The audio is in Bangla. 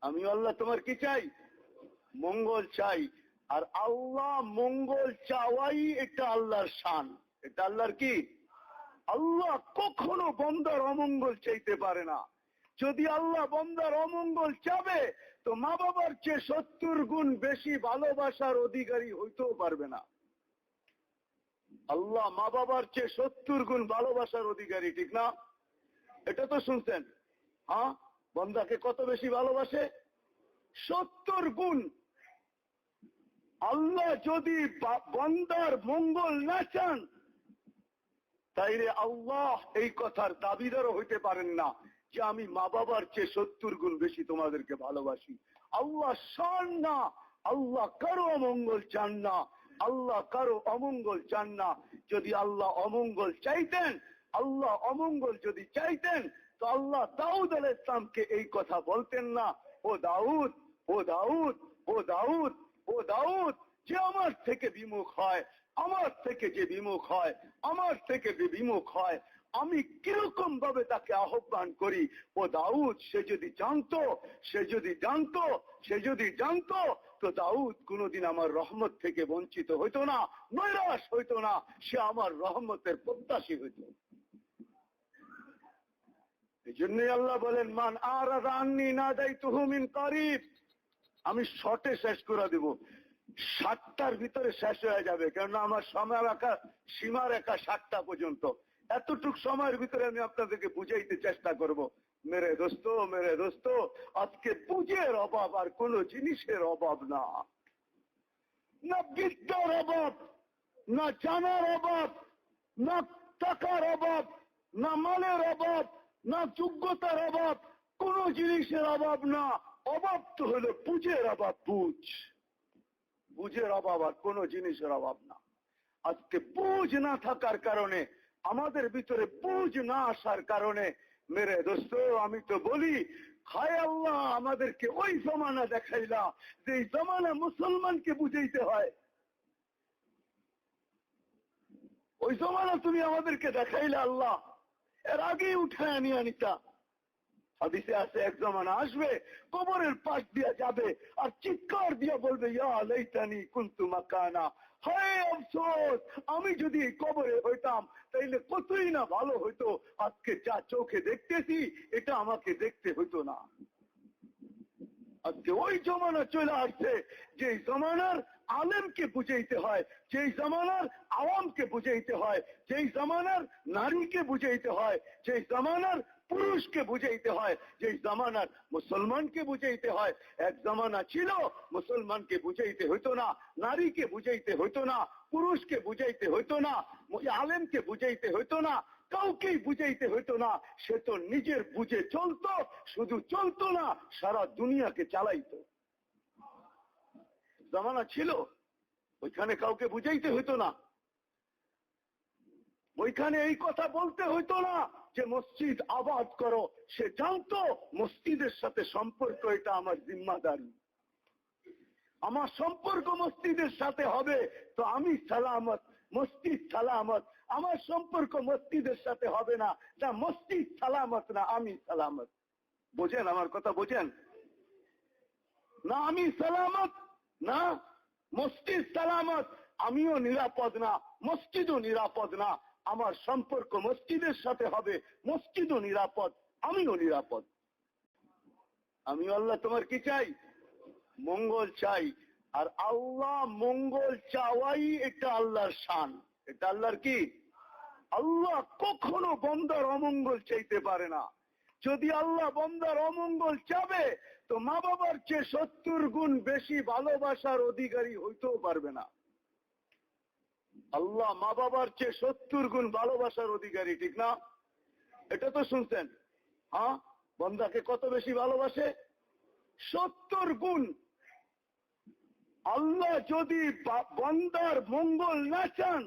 আমি আল্লাহ তোমার কি চাই? মঙ্গল চাই। আর আল্লাহ মঙ্গল চাওয়াই এটা আল্লাহর শান। এটা আল্লাহর কি? আল্লাহ কখনো বান্দার অমঙ্গল চাইতে পারে না। যদি আল্লাহ বান্দার অমঙ্গল চাবে তো মা বাবার চেয়ে 70 গুণ বেশি ভালোবাসার অধিকারী হইতেও পারবে না। আল্লাহ মা বাবার চেয়ে 70 গুণ ভালোবাসার অধিকারী, ঠিক না? এটা তো শুনছেন। হ্যাঁ, বান্দাকে কত বেশি ভালোবাসে? 70 গুণ। আল্লাহ যদি বান্দার মঙ্গল না চান তাইলে আল্লাহ এই কথার দাবিদারও হইতে পারেন না যে আমি মা বাবার চেয়ে 70 গুণ বেশি তোমাদেরকে ভালোবাসি। আল্লাহ শান না, আল্লাহ কারো অমঙ্গল চান না, আল্লাহ কারো অমঙ্গল চান না। যদি আল্লাহ অমঙ্গল চাইতেন, আল্লাহ অমঙ্গল যদি চাইতেন তো আল্লাহ দাউদ আলাইহিস সালামকে এই কথা বলতেন না, ও দাউদ, ও দাউদ, ও দাউদ, ও দাউদ, যে আমার থেকে বিমুখ হয়, আমার থেকে যে বিমুখ হয়, আমার থেকে যে বিমুখ হয়, আমি কিরকম ভাবে তাকে আহ্বান করি। ও দাউদ সে যদি জানতো, সে যদি জানতো, সে যদি জানতো তো দাউদ কোনোদিন আমার রহমত থেকে বঞ্চিত হইতো না, নৈরাশ হইতো না, সে আমার রহমতের প্রত্যাশী হইত। এই জন্যই আল্লাহ বলেন মান আরাদা আন্নী নাদাইতুহু মিন কারিব। আমি শর্টে শেষ করে দেব, 7টার ভিতরে শেষ হয়ে যাবে, কেননা আমার সময় রাখা সীমা রেখা 7টা পর্যন্ত। এতটুক সময়ের ভিতরে আমি আপনাদেরকে বুঝাইতে চেষ্টা করব। মেরে দোস্ত, মেরে দোস্ত, আজকে বুঝের অভাব আর কোন জিনিসের অভাব না, না বিদ্যার অভাব, না জানার অভাব, না টাকার অভাব, না মালের অভাব, না যোগ্যতার অভাব, কোন জিনিসের অভাব না। অভাব তো হলো বুঝের অভাব। বুঝের অভাব আর কোন জিনিসের অভাব না। আজকে বুঝ না থাকার কারণে, আমাদের ভিতরে বুঝ না আসার কারণে মেরে দোস্ত আমি তো বলি, হায় আল্লাহ আমাদেরকে ওই জমানা দেখাইলা যে এই জমানা মুসলমানকে বুঝাইতে হয়। ওই জমানা তুমি আমাদেরকে দেখাইলা আল্লাহ, এর আগেই উঠায় নিয়ে আনিতা। হাদিসে আছে এক জমানা আসবে, কবরের পাশ দিয়া যাবে আর চিৎকার দিয়া বলবে ইয়া লাইতানি কুনতু মাকানা, হায় আফসোস আমি যদি এই কবরে হইতাম তাইলে কতই না ভালো হইতো, আজকে যা চোখে দেখতেছি এটা আমাকে দেখতে হইতো না। আজকে ওই জমানা চলে আসছে যে জমানার আলেমকে বুঝাইতে হয়, যেই জমানার আওয়ামকে বুঝাইতে হয়, যেই জমানার নারীকে বুঝাইতে হয়, যেই জমানার পুরুষকে বুঝাইতে হয়, যেই জমানার মুসলমানকে বুঝাইতে হয়। এক জমানা ছিল মুসলমানকে বুঝাইতে হইতো না, নারীকে বুঝাইতে হইতো না, পুরুষকে বুঝাইতে হইতো না, আলেমকে বুঝাইতে হইতো না, কাউকেই বুঝাইতে হইতো না। সে তো নিজের বুঝে চলতো, শুধু চলতো না সারা দুনিয়াকে চালাইতো। জামানা ছিল ওইখানে কাউকে বুঝাইতে হইতো না, ওইখানে এই কথা বলতে হইতো না যে মসজিদ আবাদ করো। সে জানতো মসজিদের সাথে সম্পর্ক এটা আমার জিম্মাদারি, আমার সম্পর্ক মসজিদের সাথে হবে তো আমি সালামত, মসজিদ সালামত। আমার সম্পর্ক মসজিদের সাথে হবে না, না মসজিদ সালামত না আমি সালামত। বোঝেন আমার কথা? বোঝেন না? আমি সালামত না মসজিদ সালামত, আমিও নিরাপদ না মসজিদও নিরাপদ না। আমার সম্পর্ক মসজিদের সাথে হবে, মসজিদও নিরাপদ, আমিও নিরাপদ। আমি আল্লাহ তোমার কি চাই? মঙ্গল চাই। আর আল্লাহ মঙ্গল চাওয়াই এটা আল্লাহর শান। এটা আল্লাহর কি? আল্লাহ কখনো বান্দার অমঙ্গল চাইতে পারে না। যদি আল্লাহ বান্দার অমঙ্গল চাবে তো মা বাবার চেয়ে 70 গুণ বেশি ভালোবাসার অধিকারী হইতেও পারবে না। আল্লাহ মা বাবার চেয়ে 70 গুণ ভালোবাসার অধিকারী, ঠিক না? এটা তো শুনছেন। হ্যাঁ, বান্দাকে কত বেশি ভালোবাসে? 70 গুণ। আল্লাহ যদি বান্দার মঙ্গল না চান